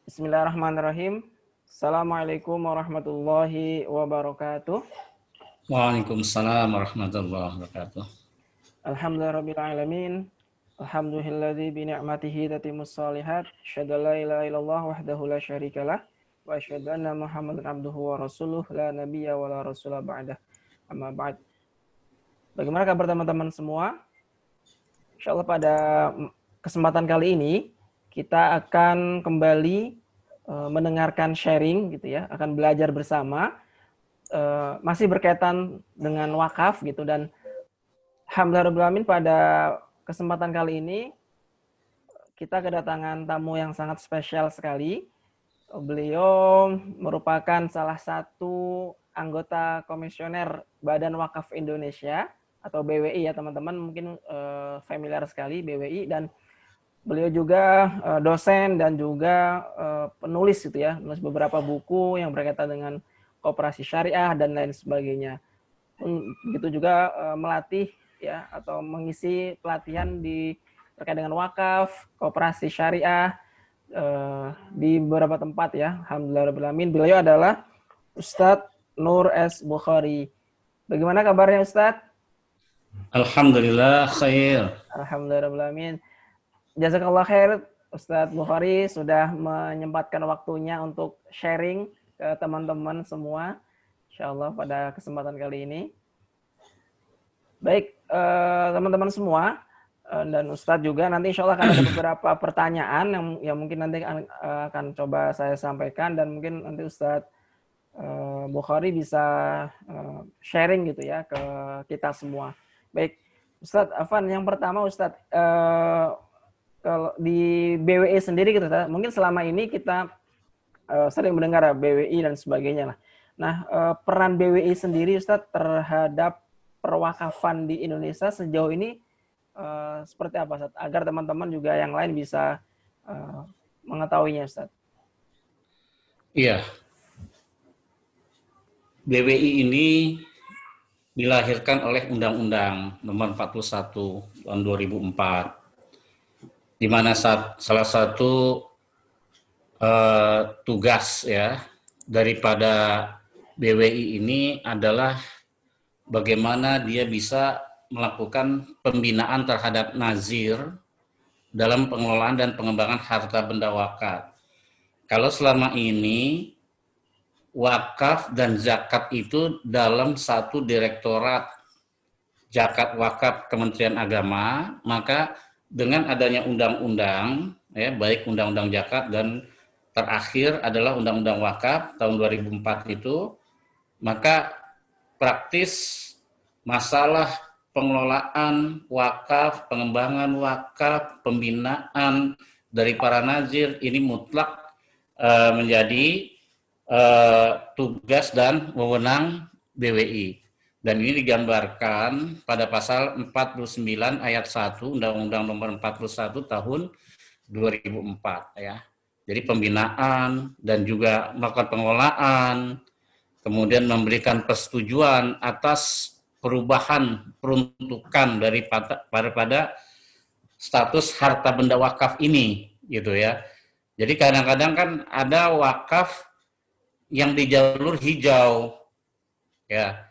Bismillahirrahmanirrahim. Assalamualaikum warahmatullahi wabarakatuh. Waalaikumsalam warahmatullahi wabarakatuh. Alhamdulillahirrabbilalamin. Alhamdulillahilladzi bi ni'matihi tatimmus shalihat. Asyhadu an la ilaha illallah wahdahu la syarikalah wa asyhadu anna Muhammadan abduhu wa rasuluh la nabiyya wa la rasula ba'dah. Amma ba'd. Bagaimana kabar teman-teman semua? Insyaallah pada kesempatan kali ini kita akan kembali mendengarkan sharing gitu ya, akan belajar bersama, masih berkaitan dengan wakaf gitu. Dan alhamdulillah pada kesempatan kali ini kita kedatangan tamu yang sangat spesial sekali. Beliau merupakan salah satu anggota komisioner Badan Wakaf Indonesia atau BWI ya teman-teman, mungkin familiar sekali BWI, dan beliau juga dosen dan juga penulis gitu ya, menulis beberapa buku yang berkaitan dengan koperasi syariah dan lain sebagainya. Begitu juga melatih ya atau mengisi pelatihan terkait dengan wakaf, koperasi syariah di beberapa tempat ya. Alhamdulillahirrahmanirrahim. Beliau adalah Ustadz Nur S. Bukhari. Bagaimana kabarnya Ustadz? Alhamdulillah khair. Alhamdulillahirrahmanirrahim. Jazakallah khair Ustadz Bukhari sudah menyempatkan waktunya untuk sharing ke teman-teman semua, insyaallah pada kesempatan kali ini. Baik teman-teman semua dan Ustadz juga, nanti insyaallah akan ada beberapa pertanyaan yang mungkin nanti akan coba saya sampaikan, dan mungkin nanti Ustadz Bukhari bisa sharing gitu ya ke kita semua. Baik Ustadz Afan, yang pertama Ustadz, kalau di BWI sendiri gitu, mungkin selama ini kita sering mendengar BWI dan sebagainya lah. Nah, peran BWI sendiri Ustadz terhadap perwakafan di Indonesia sejauh ini seperti apa Ustadz? Agar teman-teman juga yang lain bisa mengetahuinya Ustadz. Iya. BWI ini dilahirkan oleh Undang-Undang Nomor 41 tahun 2004. Di mana salah satu tugas ya daripada BWI ini adalah bagaimana dia bisa melakukan pembinaan terhadap nazir dalam pengelolaan dan pengembangan harta benda wakaf. Kalau selama ini wakaf dan zakat itu dalam satu direktorat zakat wakaf Kementerian Agama, maka dengan adanya undang-undang, ya, baik undang-undang zakat dan terakhir adalah undang-undang wakaf tahun 2004 itu, maka praktis masalah pengelolaan wakaf, pengembangan wakaf, pembinaan dari para nazir ini mutlak menjadi tugas dan wewenang BWI. Dan ini digambarkan pada pasal 49 ayat 1 Undang-Undang Nomor 41 tahun 2004 ya. Jadi pembinaan dan juga melakukan pengelolaan, kemudian memberikan persetujuan atas perubahan peruntukan daripada status harta benda wakaf ini gitu ya. Jadi kadang-kadang kan ada wakaf yang di jalur hijau ya.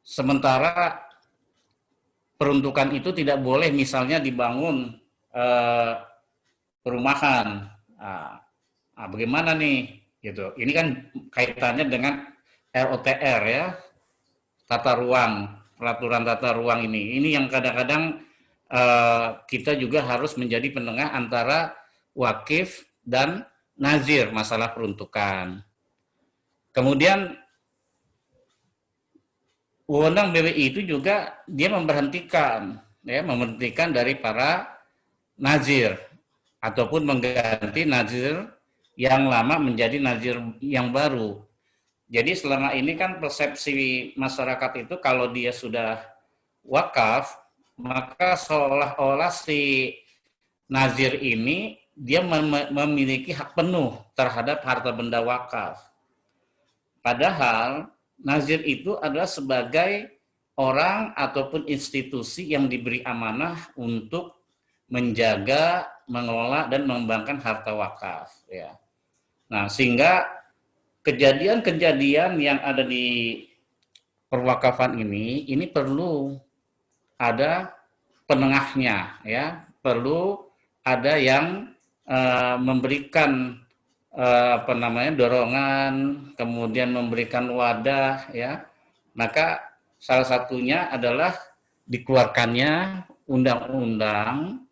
Sementara peruntukan itu tidak boleh misalnya dibangun perumahan. Bagaimana nih? Gitu. Ini kan kaitannya dengan ROTR ya, tata ruang, peraturan tata ruang ini. Ini yang kadang-kadang kita juga harus menjadi penengah antara wakif dan nazir masalah peruntukan. Kemudian wewenang BWI itu juga dia memberhentikan dari para nazir ataupun mengganti nazir yang lama menjadi nazir yang baru. Jadi selama ini kan persepsi masyarakat itu kalau dia sudah wakaf, maka seolah-olah si nazir ini dia memiliki hak penuh terhadap harta benda wakaf. Padahal nazir itu adalah sebagai orang ataupun institusi yang diberi amanah untuk menjaga, mengelola dan mengembangkan harta wakaf ya. Nah, sehingga kejadian-kejadian yang ada di perwakafan ini perlu ada penengahnya, ya, perlu ada yang memberikan apa namanya dorongan, kemudian memberikan wadah, ya. Maka salah satunya adalah dikeluarkannya Undang-Undang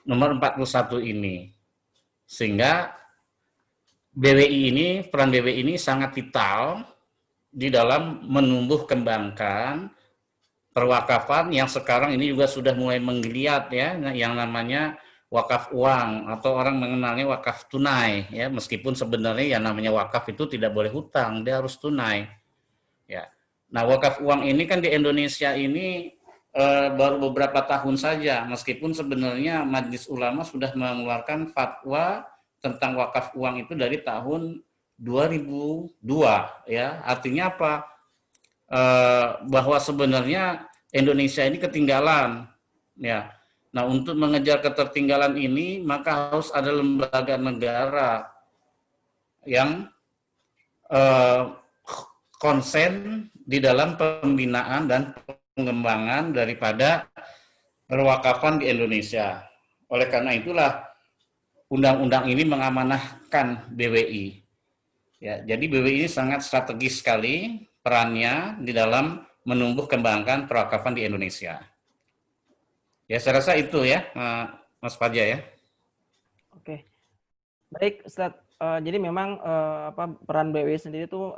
Nomor 41 ini, sehingga BWI ini, peran BWI ini sangat vital di dalam menumbuh kembangkan perwakafan yang sekarang ini juga sudah mulai menggeliat, ya, yang namanya wakaf uang atau orang mengenalnya wakaf tunai, ya, meskipun sebenarnya yang namanya wakaf itu tidak boleh hutang, dia harus tunai, ya. Nah, wakaf uang ini kan di Indonesia ini baru beberapa tahun saja, meskipun sebenarnya Majelis Ulama sudah mengeluarkan fatwa tentang wakaf uang itu dari tahun 2002, ya. Artinya apa? Bahwa sebenarnya Indonesia ini ketinggalan, ya. Nah, untuk mengejar ketertinggalan ini maka harus ada lembaga negara yang konsen di dalam pembinaan dan pengembangan daripada perwakafan di Indonesia. Oleh karena itulah undang-undang ini mengamanahkan BWI. Ya, jadi BWI ini sangat strategis sekali perannya di dalam menumbuh kembangkan perwakafan di Indonesia. Ya, saya rasa itu ya, Mas Faja ya. Oke, baik Ustadz. Jadi memang peran BWI sendiri itu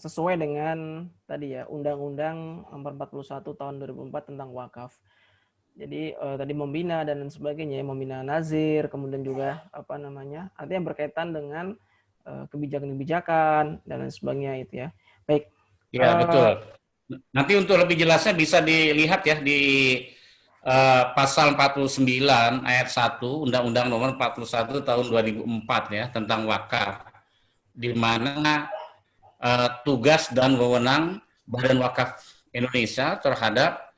sesuai dengan tadi ya Undang-Undang Nomor 41 Tahun 2004 tentang wakaf. Jadi tadi membina dan lain sebagainya, membina nazir, kemudian juga artinya berkaitan dengan kebijakan-kebijakan dan lain sebagainya itu ya. Baik. Ya, betul. Nanti untuk lebih jelasnya bisa dilihat ya di pasal 49 ayat 1 Undang-Undang Nomor 41 Tahun 2004 ya tentang wakaf, di mana tugas dan wewenang Badan Wakaf Indonesia terhadap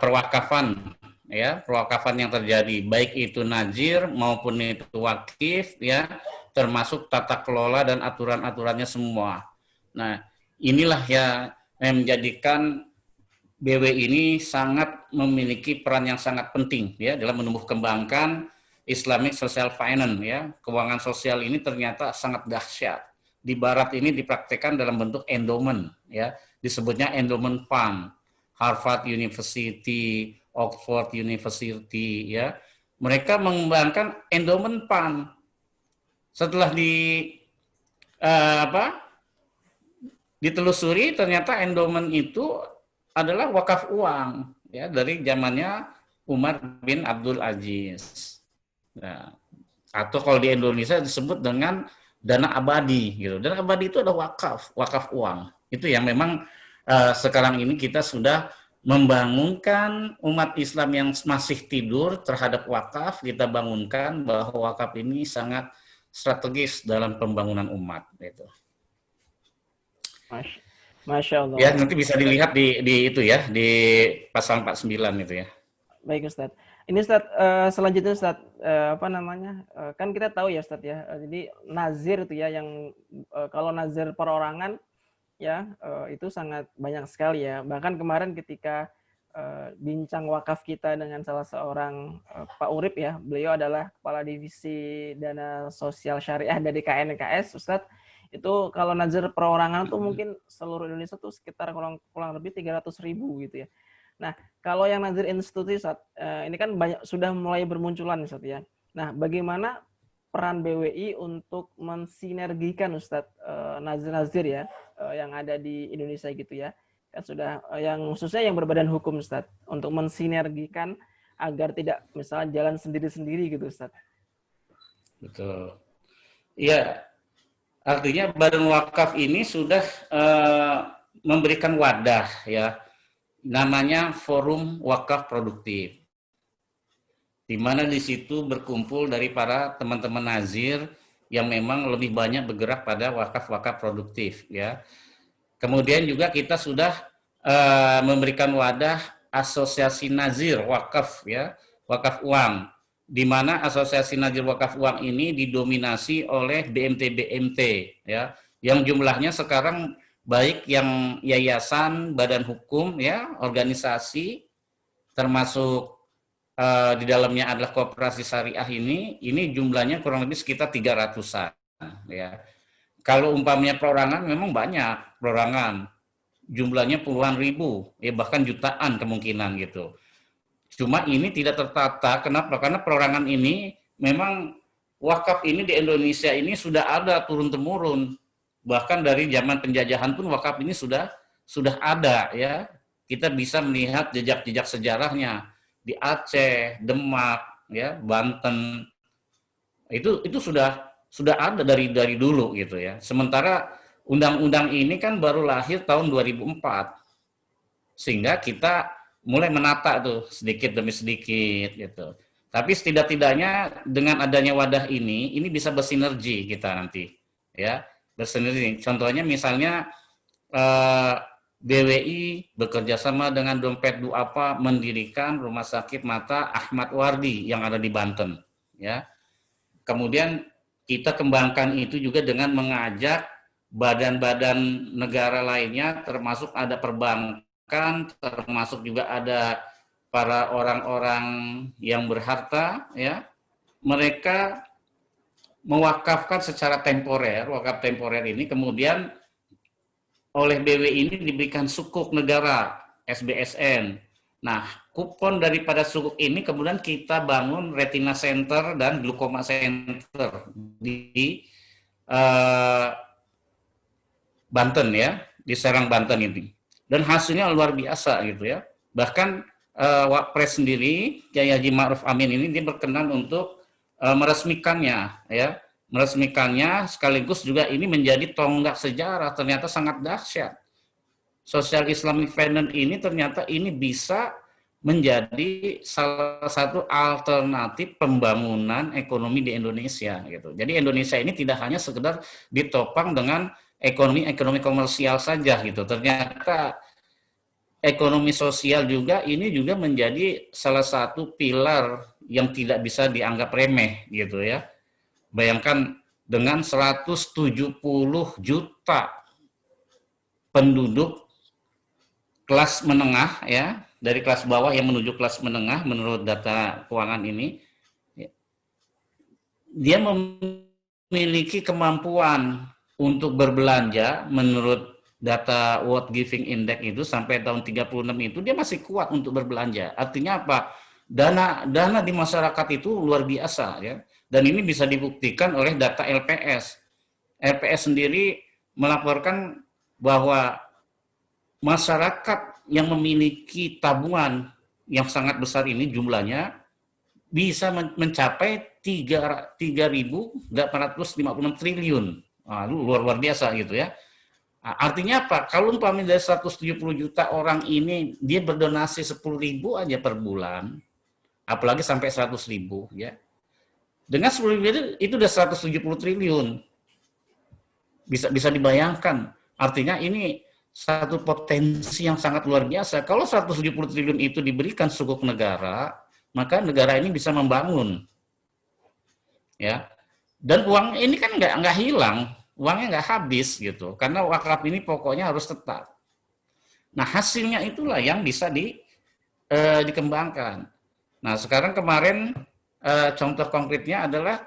perwakafan, ya, perwakafan yang terjadi, baik itu nazir maupun itu wakif, ya, termasuk tata kelola dan aturan-aturannya semua. Nah, inilah ya yang menjadikan BW ini sangat memiliki peran yang sangat penting ya dalam menumbuh kembangkan Islamic Social Finance, ya. Keuangan sosial ini ternyata sangat dahsyat. Di barat ini dipraktekkan dalam bentuk endowment, ya. Disebutnya endowment fund. Harvard University, Oxford University, ya. Mereka mengembangkan endowment fund. Setelah ditelusuri ternyata endowment itu adalah wakaf uang, ya, dari zamannya Umar bin Abdul Aziz. Nah, atau kalau di Indonesia disebut dengan dana abadi gitu. Dana abadi itu adalah wakaf uang. Itu yang memang sekarang ini kita sudah membangunkan umat Islam yang masih tidur terhadap wakaf, kita bangunkan bahwa wakaf ini sangat strategis dalam pembangunan umat gitu. Masya Allah. Ya, nanti bisa dilihat di itu ya, di pasal 49 itu ya. Baik Ustadz. Ini Ustadz, selanjutnya Ustadz, kan kita tahu ya Ustadz ya, jadi nazir itu ya yang kalau nazir perorangan ya itu sangat banyak sekali ya. Bahkan kemarin ketika bincang wakaf kita dengan salah seorang Pak Urip ya, beliau adalah Kepala Divisi Dana Sosial Syariah dari KNKS, Ustadz. Itu kalau nazir perorangan tuh mungkin seluruh Indonesia tuh sekitar kurang lebih 300.000 gitu ya. Nah, kalau yang nazir institusi Ustadz, ini kan sudah mulai bermunculan Ustadz ya. Nah, bagaimana peran BWI untuk mensinergikan Ustadz nazir-nazir ya yang ada di Indonesia gitu ya. Kan sudah yang khususnya yang berbadan hukum Ustadz untuk mensinergikan agar tidak misalnya jalan sendiri-sendiri gitu Ustadz. Betul. Iya, artinya Badan Wakaf ini sudah memberikan wadah ya, namanya Forum Wakaf Produktif, di mana di situ berkumpul dari para teman-teman nazir yang memang lebih banyak bergerak pada wakaf-wakaf produktif ya. Kemudian juga kita sudah memberikan wadah Asosiasi Nazir Wakaf ya, wakaf uang, di mana Asosiasi Nazir Wakaf Uang ini didominasi oleh BMT-BMT ya, yang jumlahnya sekarang baik yang yayasan, badan hukum ya, organisasi, termasuk di dalamnya adalah koperasi syariah ini jumlahnya kurang lebih sekitar 300-an ya. Kalau umpamanya perorangan memang banyak perorangan, jumlahnya puluhan ribu, ya bahkan jutaan kemungkinan gitu. Cuma ini tidak tertata, kenapa? Karena perorangan ini memang wakaf ini di Indonesia ini sudah ada turun-temurun. Bahkan dari zaman penjajahan pun wakaf ini sudah ada ya. Kita bisa melihat jejak-jejak sejarahnya di Aceh, Demak, ya, Banten. Itu sudah ada dari dulu gitu ya. Sementara undang-undang ini kan baru lahir tahun 2004. Sehingga kita mulai menata tuh sedikit demi sedikit gitu. Tapi setidak-tidaknya dengan adanya wadah ini bisa bersinergi kita nanti, ya bersinergi. Contohnya misalnya BWI bekerja sama dengan Dompet Duafa mendirikan Rumah Sakit Mata Ahmad Wardi yang ada di Banten, ya. Kemudian kita kembangkan itu juga dengan mengajak badan-badan negara lainnya, termasuk ada perbankan, termasuk juga ada para orang-orang yang berharta, ya, mereka mewakafkan secara temporer, wakaf temporer ini kemudian oleh BWI ini diberikan sukuk negara, SBSN. Nah, kupon daripada sukuk ini kemudian kita bangun retina center dan glukoma center di Banten ya, di Serang Banten ini. Dan hasilnya luar biasa gitu ya. Bahkan Wapres sendiri, Kiai Haji Ma'ruf Amin ini dia berkenan untuk meresmikannya ya. Meresmikannya sekaligus juga ini menjadi tonggak sejarah, ternyata sangat dahsyat. Social Islamic Finance ini ternyata ini bisa menjadi salah satu alternatif pembangunan ekonomi di Indonesia gitu. Jadi Indonesia ini tidak hanya sekedar ditopang dengan ekonomi komersial saja gitu. Ternyata ekonomi sosial juga ini juga menjadi salah satu pilar yang tidak bisa dianggap remeh gitu ya. Bayangkan dengan 170 juta penduduk kelas menengah ya, dari kelas bawah yang menuju kelas menengah menurut data keuangan ini, dia memiliki kemampuan untuk berbelanja menurut data World Giving Index itu sampai tahun 36 itu dia masih kuat untuk berbelanja. Artinya apa? Dana di masyarakat itu luar biasa ya. Dan ini bisa dibuktikan oleh data LPS. LPS sendiri melaporkan bahwa masyarakat yang memiliki tabungan yang sangat besar ini jumlahnya bisa mencapai 3.856 triliun. Nah, luar biasa gitu ya. Nah, artinya apa? Kalau umpamanya dari 170 juta orang ini dia berdonasi 10.000 aja per bulan, apalagi sampai 100.000 ya. Dengan 10.000 itu udah 170 triliun. Bisa dibayangkan. Artinya ini satu potensi yang sangat luar biasa. Kalau 170 triliun itu diberikan sukuk negara, maka negara ini bisa membangun. Ya. Dan uang ini kan nggak hilang, uangnya nggak habis gitu. Karena wakaf ini pokoknya harus tetap. Nah, hasilnya itulah yang bisa dikembangkan. Nah, sekarang kemarin contoh konkretnya adalah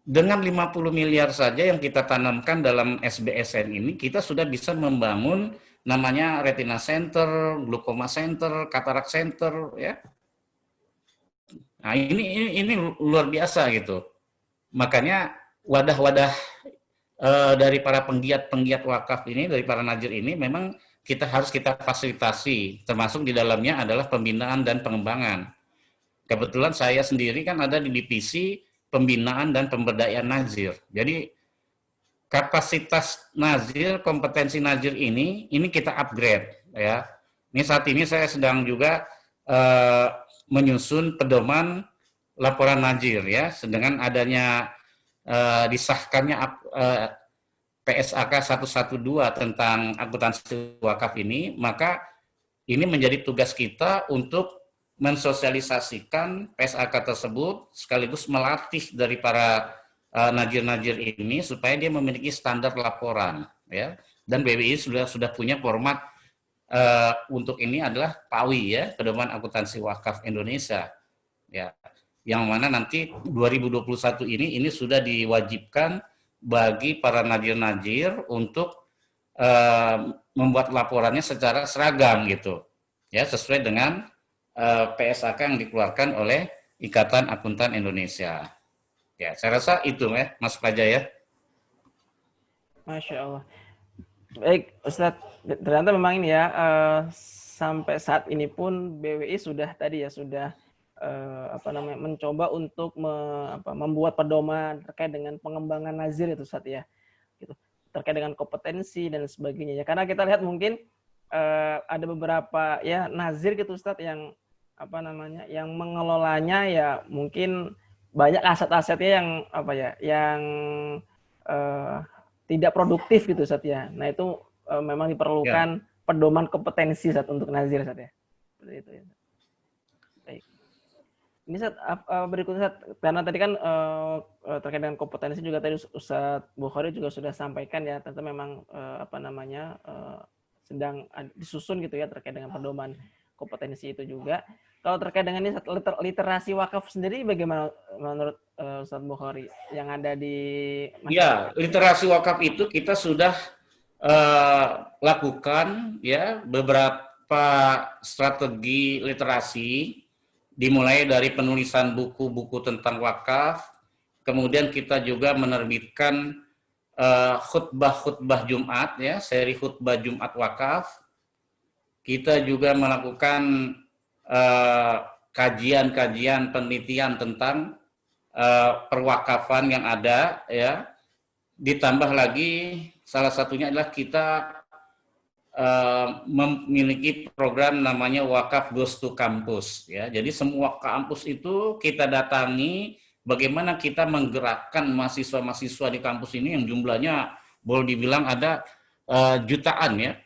dengan 50 miliar saja yang kita tanamkan dalam SBSN ini, kita sudah bisa membangun namanya retina center, glukoma center, katarak center, ya. Nah, ini luar biasa gitu. Makanya wadah-wadah dari para penggiat wakaf ini, dari para nazir ini, memang kita fasilitasi, termasuk di dalamnya adalah pembinaan dan pengembangan. Kebetulan saya sendiri kan ada di divisi pembinaan dan pemberdayaan nazir. Jadi kapasitas nazir, kompetensi nazir ini kita upgrade ya. Ini saat ini saya sedang juga menyusun pedoman laporan nazir ya, dengan adanya disahkannya PSAK 112 tentang akuntansi wakaf ini, maka ini menjadi tugas kita untuk mensosialisasikan PSAK tersebut sekaligus melatih dari para najir-najir ini supaya dia memiliki standar laporan, ya. Dan BWI sudah punya format untuk ini adalah PAWI, ya, Pedoman Akuntansi Wakaf Indonesia, ya, yang mana nanti 2021 ini sudah diwajibkan bagi para najir-najir untuk membuat laporannya secara seragam gitu, ya, sesuai dengan PSAK yang dikeluarkan oleh Ikatan Akuntan Indonesia. Ya, saya rasa itu, Mas Praja, ya. Masya Allah. Baik, Ustadz, ternyata memang ini ya, sampai saat ini pun BWI sudah tadi ya, sudah mencoba untuk membuat pedoman terkait dengan pengembangan nazir itu, Ustadz, ya. Gitu. Terkait dengan kompetensi dan sebagainya ya. Karena kita lihat mungkin ada beberapa ya nazir gitu, Ustadz, yang yang mengelolanya ya mungkin banyak aset-asetnya yang tidak produktif gitu, Ustadz, ya. Nah, itu memang diperlukan pedoman kompetensi, Ustadz, untuk nazir, Ustadz, ya. Seperti itu, ya. Baik. Ini, Ustadz, berikutnya, Ustadz, karena tadi kan terkait dengan kompetensi juga tadi Ustadz Bukhari juga sudah sampaikan ya, tentu memang sedang disusun gitu ya terkait dengan pedoman kompetensi itu juga. Kalau terkait dengan ini literasi wakaf sendiri bagaimana menurut Ustadz Bukhari yang ada di masyarakat? Ya, literasi wakaf itu kita sudah lakukan ya beberapa strategi literasi, dimulai dari penulisan buku-buku tentang wakaf, kemudian kita juga menerbitkan khutbah-khutbah Jumat, ya, seri khutbah Jumat wakaf. Kita juga melakukan kajian-kajian penelitian tentang perwakafan yang ada, ya. Ditambah lagi salah satunya adalah kita memiliki program namanya Wakaf Goes to Campus, ya. Jadi semua kampus itu kita datangi, bagaimana kita menggerakkan mahasiswa-mahasiswa di kampus ini yang jumlahnya boleh dibilang ada jutaan, ya.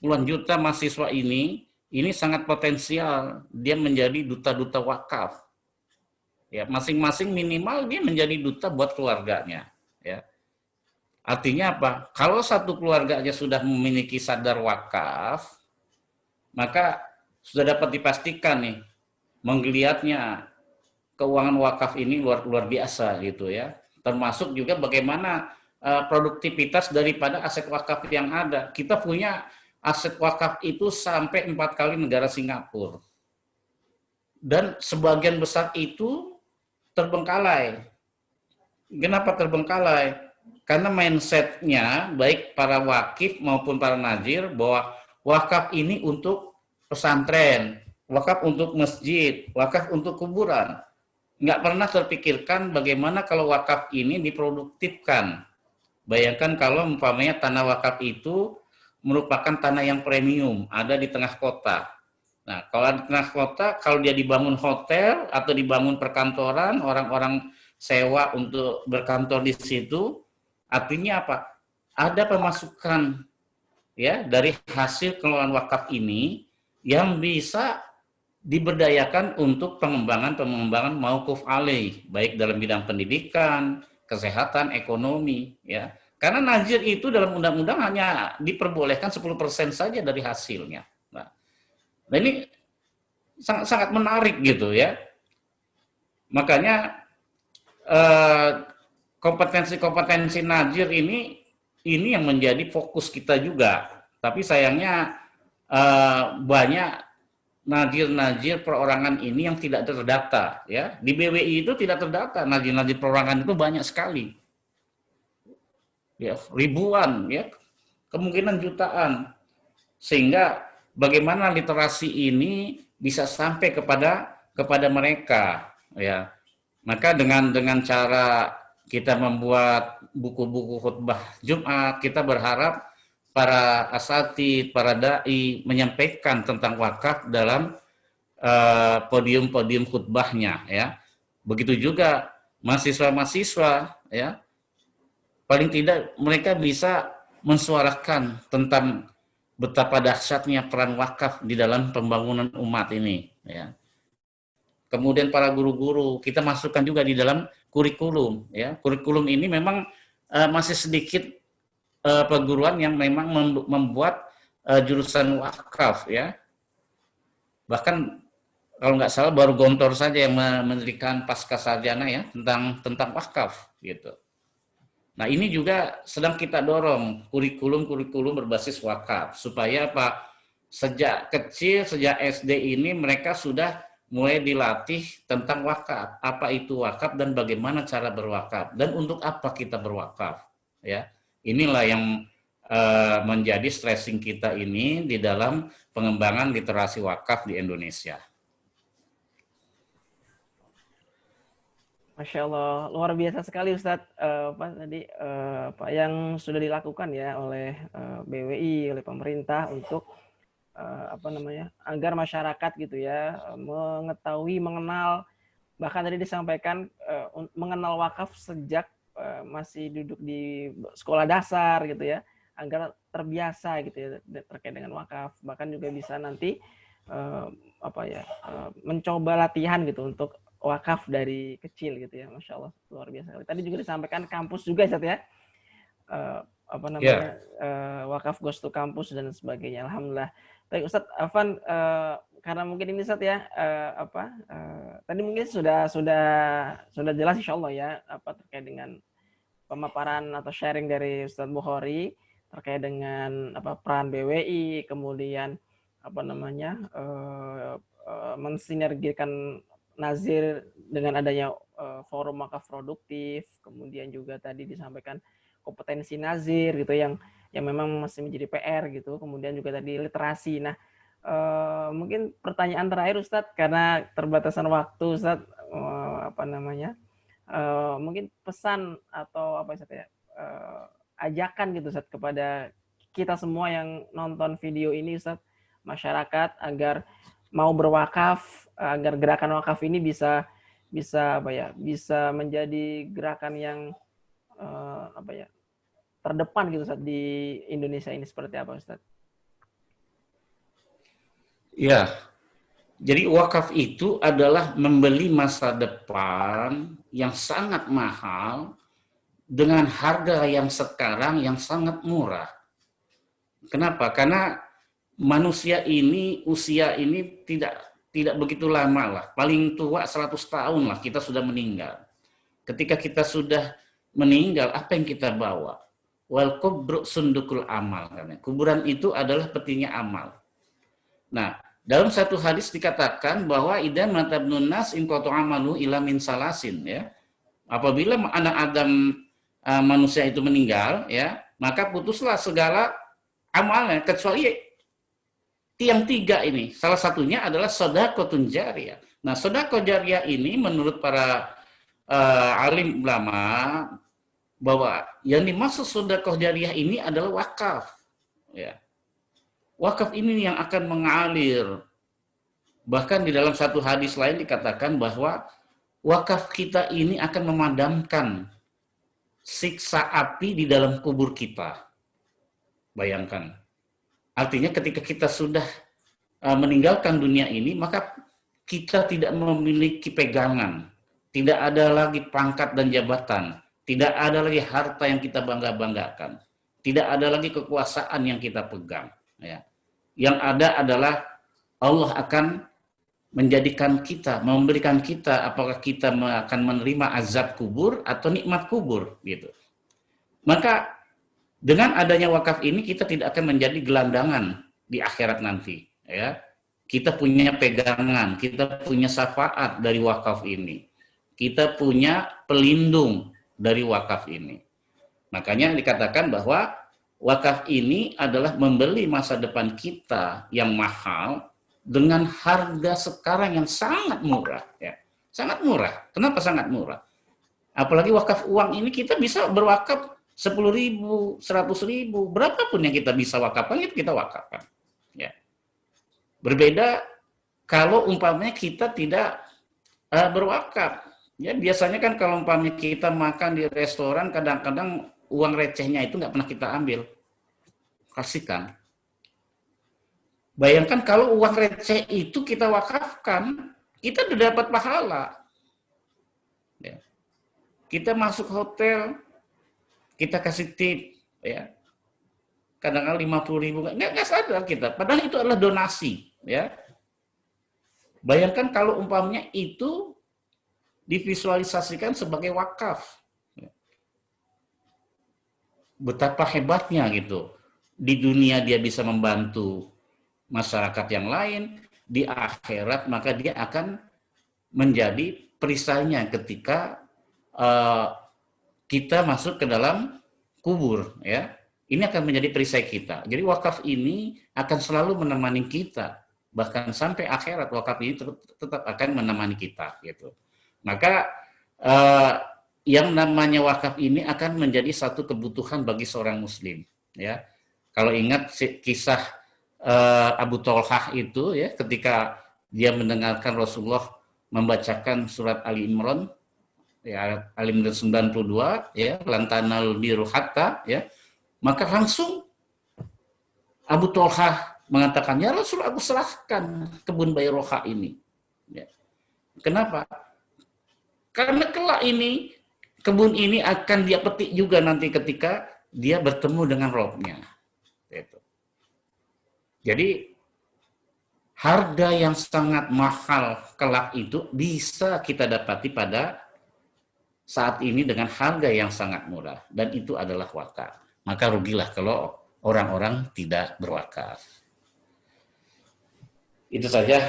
Puluhan juta mahasiswa ini sangat potensial dia menjadi duta-duta wakaf. Ya, masing-masing minimal dia menjadi duta buat keluarganya, ya. Artinya apa? Kalau satu keluarga aja sudah memiliki sadar wakaf, maka sudah dapat dipastikan nih menggeliatnya keuangan wakaf ini luar biasa gitu, ya. Termasuk juga bagaimana produktivitas daripada aset wakaf yang ada. Kita punya aset wakaf itu sampai 4 kali negara Singapura. Dan sebagian besar itu terbengkalai. Kenapa terbengkalai? Karena mindsetnya baik para wakif maupun para najir bahwa wakaf ini untuk pesantren, wakaf untuk masjid, wakaf untuk kuburan. Nggak pernah terpikirkan bagaimana kalau wakaf ini diproduktifkan. Bayangkan kalau umpamanya tanah wakaf itu merupakan tanah yang premium, ada di tengah kota. Nah, kalau di tengah kota, kalau dia dibangun hotel atau dibangun perkantoran, orang-orang sewa untuk berkantor di situ, artinya apa? Ada pemasukan, ya, dari hasil pengelolaan wakaf ini yang bisa diberdayakan untuk pengembangan mauquf alaih, baik dalam bidang pendidikan, kesehatan, ekonomi, ya. Karena najir itu dalam undang-undang hanya diperbolehkan 10% saja dari hasilnya. Nah, ini sangat menarik gitu, ya. Makanya kompetensi-kompetensi najir ini yang menjadi fokus kita juga. Tapi sayangnya banyak najir-najir perorangan ini yang tidak terdata, ya. Di BWI itu tidak terdata najir-najir perorangan itu banyak sekali. Ya, ribuan, ya. Kemungkinan jutaan. Sehingga bagaimana literasi ini bisa sampai kepada mereka, ya. Maka dengan cara kita membuat buku-buku khutbah Jumat, kita berharap para asatidz, para dai menyampaikan tentang wakaf dalam podium-podium khutbahnya, ya. Begitu juga mahasiswa-mahasiswa, ya. Paling tidak mereka bisa mensuarakan tentang betapa dahsyatnya peran wakaf di dalam pembangunan umat ini, ya. kemudian para guru-guru, kita masukkan juga di dalam kurikulum. Ya, kurikulum ini memang masih sedikit perguruan yang memang membuat jurusan wakaf, ya. Bahkan kalau nggak salah baru Gontor saja yang mendirikan pasca sarjana ya tentang wakaf gitu. Nah, ini juga sedang kita dorong kurikulum berbasis wakaf supaya apa? Sejak kecil, sejak SD ini mereka sudah mulai dilatih tentang wakaf. Apa itu wakaf dan bagaimana cara berwakaf dan untuk apa kita berwakaf, ya. Inilah yang menjadi stressing kita ini di dalam pengembangan literasi wakaf di Indonesia. Masya Allah, luar biasa sekali Ustadz apa yang sudah dilakukan ya oleh BWI, oleh pemerintah untuk agar masyarakat gitu ya mengetahui, mengenal, bahkan tadi disampaikan mengenal wakaf sejak masih duduk di sekolah dasar gitu ya, agar terbiasa gitu ya terkait dengan wakaf, bahkan juga bisa nanti mencoba latihan gitu untuk wakaf dari kecil gitu ya. Masya Allah, luar biasa. Tadi juga disampaikan kampus juga Ustaz ya, wakaf goes to kampus dan sebagainya. Alhamdulillah. Baik Ustaz Afan, karena mungkin ini Ustaz ya tadi mungkin sudah jelas insya Allah ya terkait dengan pemaparan atau sharing dari Ustaz Bukhari terkait dengan peran BWI, kemudian mensinergikan Nazir dengan adanya forum wakaf produktif, kemudian juga tadi disampaikan kompetensi Nazir gitu yang memang masih menjadi PR gitu, kemudian juga tadi literasi. Nah, mungkin pertanyaan terakhir Ustadz, karena terbatasan waktu Ustadz, mungkin pesan atau ajakan gitu Ustadz kepada kita semua yang nonton video ini Ustadz, masyarakat agar mau berwakaf, agar gerakan wakaf ini bisa menjadi gerakan yang terdepan gitu Ustaz di Indonesia ini, seperti apa Ustaz? Ya, jadi wakaf itu adalah membeli masa depan yang sangat mahal dengan harga yang sekarang yang sangat murah. Kenapa? Karena manusia ini, usia ini tidak begitu lama lah. Paling tua 100 tahun lah kita sudah meninggal. Ketika kita sudah meninggal, apa yang kita bawa? Wal kubru sundukul amal. Kuburan itu adalah petinya amal. Nah, dalam satu hadis dikatakan bahwa idza mata ibnun nas in qata amalu ila min salasin, ya. Apabila anak Adam manusia itu meninggal, ya, maka putuslah segala amalnya kecuali yang 3 ini. Salah satunya adalah sedekahun jariyah. Nah, sedekah jariyah ini menurut para alim ulama bahwa yang dimaksud sedekah jariyah ini adalah wakaf. Ya. Wakaf ini yang akan mengalir. Bahkan di dalam satu hadis lain dikatakan bahwa wakaf kita ini akan memadamkan siksa api di dalam kubur kita. Bayangkan. Artinya ketika kita sudah meninggalkan dunia ini, maka kita tidak memiliki pegangan. Tidak ada lagi pangkat dan jabatan. Tidak ada lagi harta yang kita bangga-banggakan. Tidak ada lagi kekuasaan yang kita pegang. Ya. Yang ada adalah Allah akan menjadikan kita, memberikan kita, apakah kita akan menerima azab kubur atau nikmat kubur, gitu. Maka dengan adanya wakaf ini kita tidak akan menjadi gelandangan di akhirat nanti, ya. Kita punya pegangan, kita punya syafaat dari wakaf ini. Kita punya pelindung dari wakaf ini. Makanya dikatakan bahwa wakaf ini adalah membeli masa depan kita yang mahal dengan harga sekarang yang sangat murah, ya. Sangat murah. Kenapa sangat murah? Apalagi wakaf uang ini kita bisa berwakaf 10.000, 100.000, berapapun yang kita bisa wakafkan, itu kita wakafkan. Ya. Berbeda kalau umpamanya kita tidak berwakaf. Ya, biasanya kan kalau umpamanya kita makan di restoran, kadang-kadang uang recehnya itu nggak pernah kita ambil. Kasihkan. Bayangkan kalau uang receh itu kita wakafkan, kita udah dapat pahala. Ya. Kita masuk hotel, kita kasih tip, ya. Kadang-kadang 50.000, nggak sadar kita. Padahal itu adalah donasi, ya. Bayangkan kalau umpamanya itu divisualisasikan sebagai wakaf. Betapa hebatnya gitu. Di dunia dia bisa membantu masyarakat yang lain, di akhirat maka dia akan menjadi perisainya ketika kita masuk ke dalam kubur, ya. Ini akan menjadi perisai kita. Jadi wakaf ini akan selalu menemani kita, bahkan sampai akhirat wakaf ini tetap akan menemani kita, gitu. Maka yang namanya wakaf ini akan menjadi satu kebutuhan bagi seorang muslim, ya. Kalau ingat kisah Abu Tholhah itu, ya, ketika dia mendengarkan Rasulullah membacakan surat Ali Imran, ya, Ali Imran 92, ya, lantanal biru hatta, ya, maka langsung Abu Tholhah mengatakan, ya Rasul, aku serahkan kebun Bayroha ini. Ya. Kenapa? Karena kelak ini kebun ini akan dia petik juga nanti ketika dia bertemu dengan Robnya. Gitu. Jadi harga yang sangat mahal kelak itu bisa kita dapati pada saat ini dengan harga yang sangat murah, dan itu adalah wakaf. Maka rugilah kalau orang-orang tidak berwakaf. Itu saja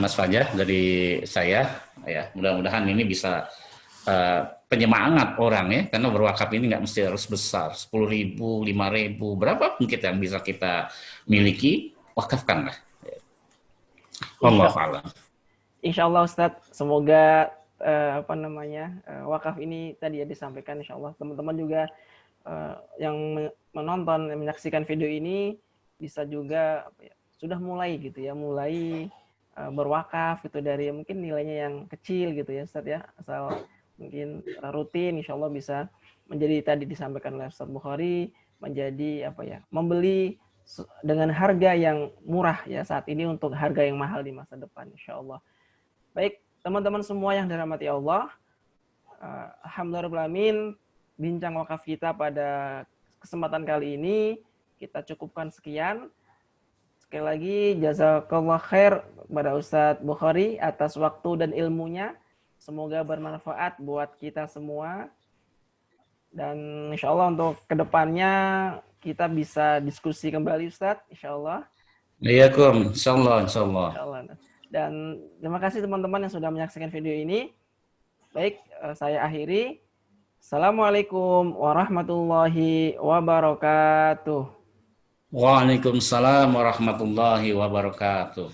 Mas Fajar dari saya, ya. Mudah-mudahan ini bisa penyemangat orang, ya, karena berwakaf ini nggak mesti harus besar, 10.000, 5.000, berapapun kita yang bisa kita miliki, wakafkanlah. Allah a'lam. Insya Allah Ustadz, semoga wakaf ini tadi ya disampaikan, insya Allah teman-teman juga yang menonton, menyaksikan video ini bisa juga sudah mulai gitu ya, mulai berwakaf itu dari mungkin nilainya yang kecil gitu ya Ustadz ya, asal mungkin rutin, insya Allah bisa menjadi tadi disampaikan oleh Ustadz Bukhari, menjadi membeli dengan harga yang murah ya saat ini untuk harga yang mahal di masa depan, insya Allah. Baik teman-teman semua yang dirahmati Allah, alhamdulillahirrahmanirrahim, bincang wakaf kita pada kesempatan kali ini kita cukupkan sekian. Sekali lagi jazakallah khair kepada Ustadz Bukhari atas waktu dan ilmunya. Semoga bermanfaat buat kita semua. Dan insya Allah untuk kedepannya kita bisa diskusi kembali Ustadz, insya Allah. Iya, insya Allah. Dan terima kasih teman-teman yang sudah menyaksikan video ini. Baik, saya akhiri. Assalamualaikum warahmatullahi wabarakatuh. Waalaikumsalam warahmatullahi wabarakatuh.